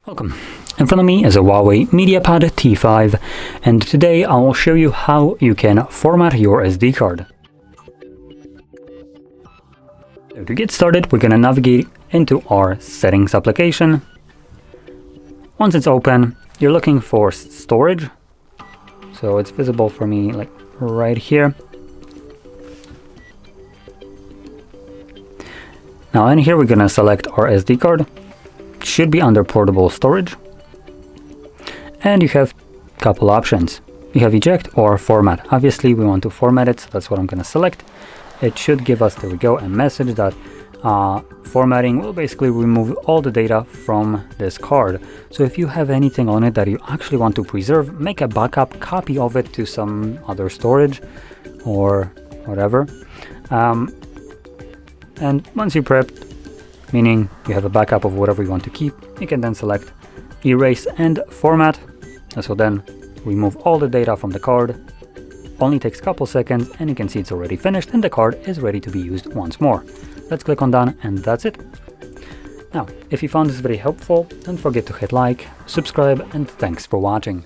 Welcome. In front of me is a Huawei Mediapad T5, and today I will show you how you can format your SD card. So to get started, we're going to navigate into our settings application. Once it's open, you're looking for storage. So it's visible for me like right here. Now in here we're going to select our SD card. Should be under portable storage, and you have a couple options. You have eject or format. Obviously we want to format it, so that's what I'm going to select. It should give us, there we go, a message that formatting will basically remove all the data from this card. So if you have anything on it that you actually want to preserve, make a backup copy of it to some other storage or whatever. And once you prepped, meaning you have a backup of whatever you want to keep, you can then select erase and format. So then remove all the data from the card. Only takes a couple seconds, and you can see it's already finished and the card is ready to be used once more. Let's click on done, and that's it. Now, if you found this very helpful, don't forget to hit like, subscribe, and thanks for watching.